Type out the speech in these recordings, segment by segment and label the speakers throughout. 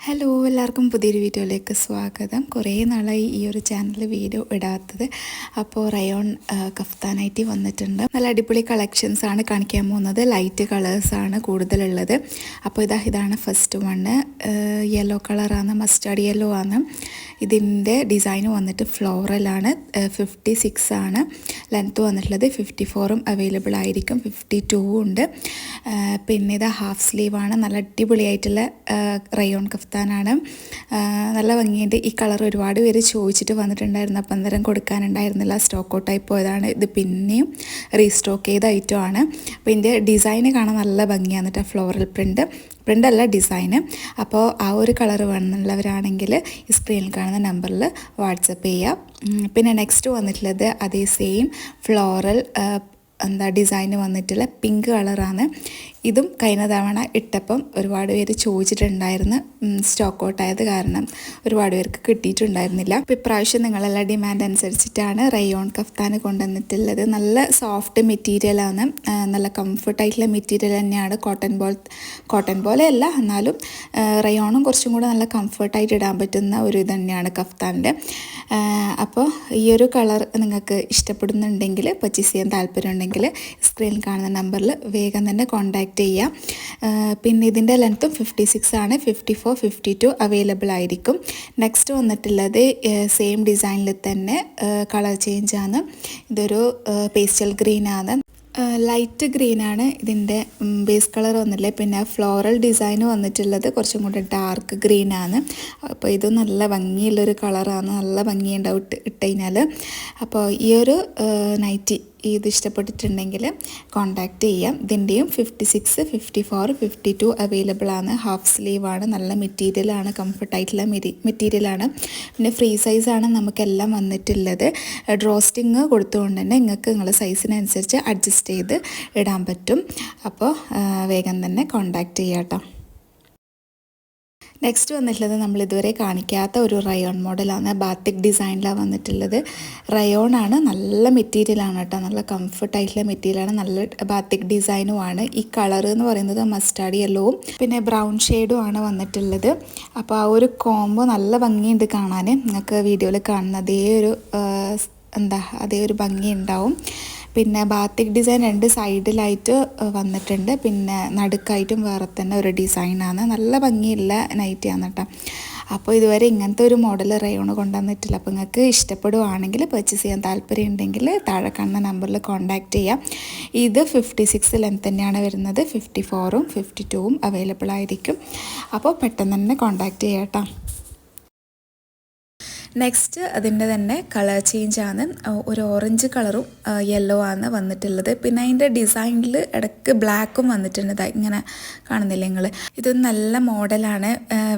Speaker 1: Hello, എല്ലാവർക്കും പുതിയൊരു വീഡിയോയിലേക്ക് സ്വാഗതം. കുറേ നാളായി ഈ ഒരു ചാനലിൽ വീഡിയോ ഇടാത്തത്. അപ്പോൾ റയോൺ കഫ്താനായിട്ട് വന്നിട്ടുണ്ട്. നല്ല അടിപൊളി കളക്ഷൻസാണ് കാണിക്കാൻ പോകുന്നത്. ലൈറ്റ് കളേഴ്സാണ് കൂടുതലുള്ളത്. അപ്പോൾ ഇതാണ് ഫസ്റ്റ് വണ്ണ്. യെല്ലോ കളറാണ്, മസ്റ്റാർഡ് യെല്ലോ ആണ്. ഇതിൻ്റെ ഡിസൈൻ വന്നിട്ട് ഫ്ലോറലാണ്. 56 ആണ് ലെങ്ത്ത് വന്നിട്ടുള്ളത്. 54ഉം അവൈലബിൾ ആയിരിക്കും, 52 ഉണ്ട്. പിന്നെ ഇത് ഹാഫ് സ്ലീവാണ്. നല്ല അടിപൊളിയായിട്ടുള്ള റയോൺ കഫ്താനാണ്. നല്ല ഭംഗിയുണ്ട്. ഈ കളർ ഒരുപാട് പേര് ചോദിച്ചിട്ട് വന്നിട്ടുണ്ടായിരുന്നു. അപ്പം അന്നേരം കൊടുക്കാനുണ്ടായിരുന്നില്ല, സ്റ്റോക്ക് ഔട്ടായി പോയതാണ്. ഇത് പിന്നെയും റീസ്റ്റോക്ക് ചെയ്ത ഐറ്റമാണ്. അപ്പോൾ ഇതിൻ്റെ ഡിസൈന് കാണാൻ നല്ല ഭംഗിയാണ് കേട്ടോ. ഫ്ലോറൽ പ്രിൻ്റല്ല ഡിസൈന്. അപ്പോൾ ആ ഒരു കളർ വേണമെന്നുള്ളവരാണെങ്കിൽ ഈ സ്ക്രീനിൽ കാണുന്ന നമ്പറിൽ വാട്സപ്പ് ചെയ്യാം. പിന്നെ നെക്സ്റ്റ് വന്നിട്ടുള്ളത് അതേ സെയിം ഫ്ലോറൽ ഡിസൈന് വന്നിട്ടുള്ള പിങ്ക് കളറാണ്. ഇതും കഴിഞ്ഞ തവണ ഇട്ടപ്പം ഒരുപാട് പേര് ചോദിച്ചിട്ടുണ്ടായിരുന്നു. സ്റ്റോക്ക് ഔട്ട് ആയത് കാരണം ഒരുപാട് പേർക്ക് കിട്ടിയിട്ടുണ്ടായിരുന്നില്ല. അപ്പോൾ ഇപ്രാവശ്യം നിങ്ങളെല്ലാം ഡിമാൻഡ് അനുസരിച്ചിട്ടാണ് റയോൺ കഫ്താൻ കൊണ്ടുവന്നിട്ടുള്ളത്. നല്ല സോഫ്റ്റ് മെറ്റീരിയലാണ്, നല്ല കംഫർട്ടായിട്ടുള്ള മെറ്റീരിയൽ തന്നെയാണ്. കോട്ടൺ പോലെയല്ല, എന്നാലും റയോണും കുറച്ചും കൂടെ നല്ല കംഫർട്ടായിട്ട് ഇടാൻ പറ്റുന്ന ഒരു ഇത് തന്നെയാണ് കഫ്താൻ്റെ. അപ്പോൾ ഈ ഒരു കളർ നിങ്ങൾക്ക് ഇഷ്ടപ്പെടുന്നുണ്ടെങ്കിൽ, പർച്ചേസ് ചെയ്യാൻ താല്പര്യമുണ്ടെങ്കിൽ സ്ക്രീനിൽ കാണുന്ന നമ്പറിൽ വേഗം തന്നെ കോൺടാക്ട് ചെയ്യാം. പിന്നെ ഇതിൻ്റെ ലെങ്ത്തും 56 ആണ്. 54, 52 അവൈലബിൾ ആയിരിക്കും. നെക്സ്റ്റ് വന്നിട്ടുള്ളത് സെയിം ഡിസൈനിൽ തന്നെ കളർ ചേഞ്ച് ആണ്. ഇതൊരു പേസ്റ്റൽ ഗ്രീൻ ആണ്. ലൈറ്റ് ഗ്രീനാണ് ഇതിൻ്റെ ബേസ് കളർ വന്നില്ലേ. പിന്നെ ഫ്ലോറൽ ഡിസൈൻ വന്നിട്ടുള്ളത് കുറച്ചും കൂടെ ഡാർക്ക് ഗ്രീനാണ്. അപ്പോൾ ഇത് നല്ല ഭംഗിയുള്ളൊരു കളറാണ്. നല്ല ഭംഗിയുണ്ടാവും ഇട്ട് കഴിഞ്ഞാൽ. അപ്പോൾ ഈ ഒരു നൈറ്റി ഇത് ഇഷ്ടപ്പെട്ടിട്ടുണ്ടെങ്കിൽ കോൺടാക്റ്റ് ചെയ്യാം. ഇതിൻ്റെയും 56, 54, 52 അവൈലബിൾ ആണ്. ഹാഫ് സ്ലീവാണ്. നല്ല മെറ്റീരിയലാണ്, കംഫർട്ടായിട്ടുള്ള മെറ്റീരിയലാണ്. പിന്നെ ഫ്രീ സൈസാണ് നമുക്കെല്ലാം വന്നിട്ടുള്ളത്. ഡ്രോസ്റ്റിങ് കൊടുത്തുകൊണ്ട് തന്നെ നിങ്ങൾക്ക് നിങ്ങളുടെ സൈസിനനുസരിച്ച് അഡ്ജസ്റ്റ് ചെയ്ത് ഇടാൻ പറ്റും. അപ്പോൾ വേഗം തന്നെ കോൺടാക്റ്റ് ചെയ്യാം കേട്ടോ. നെക്സ്റ്റ് വന്നിട്ടുള്ളത് നമ്മൾ ഇതുവരെ കാണിക്കാത്ത ഒരു റയോൺ മോഡലാണ്. ബാത്തിക് ഡിസൈനിലാണ് വന്നിട്ടുള്ളത്. റയോണാണ്, നല്ല മെറ്റീരിയലാണ് കേട്ടോ. നല്ല കംഫർട്ടായിട്ടുള്ള മെറ്റീരിയലാണ്. നല്ല ബാത്തിക് ഡിസൈനുമാണ്. ഈ കളർ എന്ന് പറയുന്നത് മസ്റ്റാർഡ് യെല്ലോവും പിന്നെ ബ്രൗൺ ഷെയ്ഡും ആണ് വന്നിട്ടുള്ളത്. അപ്പോൾ ആ ഒരു കോംബോ നല്ല ഭംഗിയുണ്ട് കാണാൻ. നിങ്ങൾക്ക് വീഡിയോയിൽ കാണുന്ന അതേ ഒരു ഭംഗി ഉണ്ടാവും. പിന്നെ ബാത്തിക് ഡിസൈൻ 2 സൈഡിലായിട്ട് വന്നിട്ടുണ്ട്. പിന്നെ നടുക്കായിട്ടും വേറെ തന്നെ ഒരു ഡിസൈനാണ്. നല്ല ഭംഗിയുള്ള നൈറ്റിയാണ് കേട്ടോ. അപ്പോൾ ഇതുവരെ ഇങ്ങനത്തെ ഒരു മോഡൽ റയോൺ കൊണ്ടുവന്നിട്ടില്ല. അപ്പോൾ നിങ്ങൾക്ക് ഇഷ്ടപ്പെടുവാണെങ്കിൽ, പർച്ചേസ് ചെയ്യാൻ താല്പര്യം ഉണ്ടെങ്കിൽ താഴെ കാണുന്ന നമ്പറിൽ കോൺടാക്റ്റ് ചെയ്യാം. ഇത് 56 ലെങ്ത് തന്നെയാണ് വരുന്നത്. 54ഉം 52ഉം അവൈലബിൾ ആയിരിക്കും. അപ്പോൾ പെട്ടെന്ന് തന്നെ കോൺടാക്റ്റ് ചെയ്യാം കേട്ടോ. നെക്സ്റ്റ് അതിൻ്റെ തന്നെ കളർ ചേഞ്ച് ആണ്. ഒരു ഓറഞ്ച് കളറും യെല്ലോ ആണ് വന്നിട്ടുള്ളത്. പിന്നെ അതിൻ്റെ ഡിസൈനിൽ ഇടയ്ക്ക് ബ്ലാക്കും വന്നിട്ടുണ്ട്. ഇങ്ങനെ കാണുന്നില്ല നിങ്ങൾ. ഇത് നല്ല മോഡലാണ്.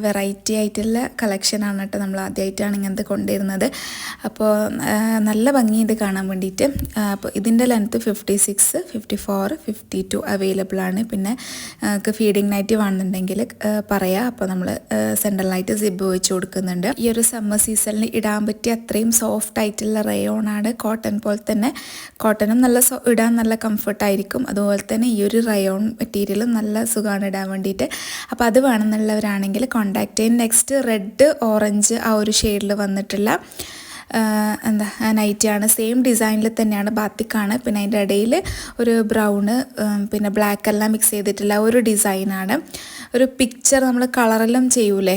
Speaker 1: വെറൈറ്റി ആയിട്ടുള്ള കളക്ഷനാണ് കേട്ടോ. നമ്മൾ ആദ്യമായിട്ടാണ് ഇങ്ങനത്തെ കൊണ്ടുവരുന്നത്. അപ്പോൾ നല്ല ഭംഗിയുണ്ട് കാണാൻ വേണ്ടിയിട്ട്. അപ്പോൾ ഇതിൻ്റെ ലെങ്ത്ത് 56, 54, 52 അവൈലബിൾ ആണ്. പിന്നെ ഫീഡിങ് നൈറ്റ് വേണമെന്നുണ്ടെങ്കിൽ പറയാം. അപ്പോൾ നമ്മൾ സെൻട്രലായിട്ട് സിബ് വെച്ച് കൊടുക്കുന്നുണ്ട്. ഈ ഒരു സമ്മർ സീസണിൽ ഇടാൻ പറ്റിയ അത്രയും സോഫ്റ്റ് ആയിട്ടുള്ള റയോണാണ്. കോട്ടൺ പോലെ തന്നെ, കോട്ടണും നല്ല ഇടാൻ നല്ല കംഫർട്ടായിരിക്കും. അതുപോലെ തന്നെ ഈ ഒരു റയോൺ മെറ്റീരിയലും നല്ല സുഖമാണ് ഇടാൻ വേണ്ടിയിട്ട്. അപ്പോൾ അത് വേണമെന്നുള്ളവരാണെങ്കിൽ കോൺടാക്ട് ചെയ്യും. നെക്സ്റ്റ് റെഡ്, ഓറഞ്ച് ആ ഒരു ഷെയ്ഡിൽ വന്നിട്ടുള്ള നൈറ്റിയാണ്. സെയിം ഡിസൈനിൽ തന്നെയാണ്. ബാത്തിക്കാണ്. പിന്നെ അതിൻ്റെ ഇടയിൽ ഒരു ബ്രൗണ് പിന്നെ ബ്ലാക്ക് എല്ലാം മിക്സ് ചെയ്തിട്ടുള്ള ഒരു ഡിസൈനാണ്. ഒരു പിക്ചർ നമ്മൾ കളറെല്ലാം ചെയ്യൂലേ,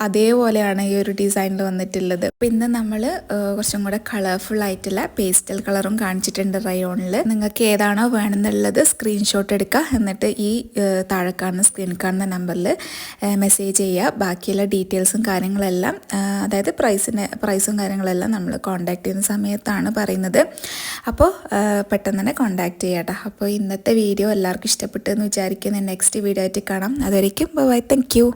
Speaker 1: അതേപോലെയാണ് ഈ ഒരു ഡിസൈനിൽ വന്നിട്ടുള്ളത്. പിന്നെ നമ്മൾ കുറച്ചും കൂടെ കളർഫുൾ ആയിട്ടുള്ള പേസ്റ്റൽ കളറും കാണിച്ചിട്ടുണ്ട് റയോണിൽ. നിങ്ങൾക്ക് ഏതാണോ വേണമെന്നുള്ളത് സ്ക്രീൻഷോട്ട് എടുക്കുക. എന്നിട്ട് ഈ താഴെ കാണുന്ന സ്ക്രീനിൽ കാണുന്ന നമ്പറിൽ മെസ്സേജ് ചെയ്യുക. ബാക്കിയുള്ള ഡീറ്റെയിൽസും കാര്യങ്ങളെല്ലാം, അതായത് പ്രൈസും കാര്യങ്ങളെല്ലാം നമ്മൾ കോൺടാക്ട് ചെയ്യുന്ന സമയത്താണ് പറയുന്നത്. അപ്പോൾ പെട്ടെന്ന് തന്നെ കോൺടാക്ട് ചെയ്യാം കേട്ടോ. അപ്പോൾ ഇന്നത്തെ വീഡിയോ എല്ലാവർക്കും ഇഷ്ടപ്പെട്ടെന്ന് വിചാരിക്കുന്നു. നെക്സ്റ്റ് വീഡിയോ ആയിട്ട് കാണാം. അതുവരേക്കും ബൈ. Thank you.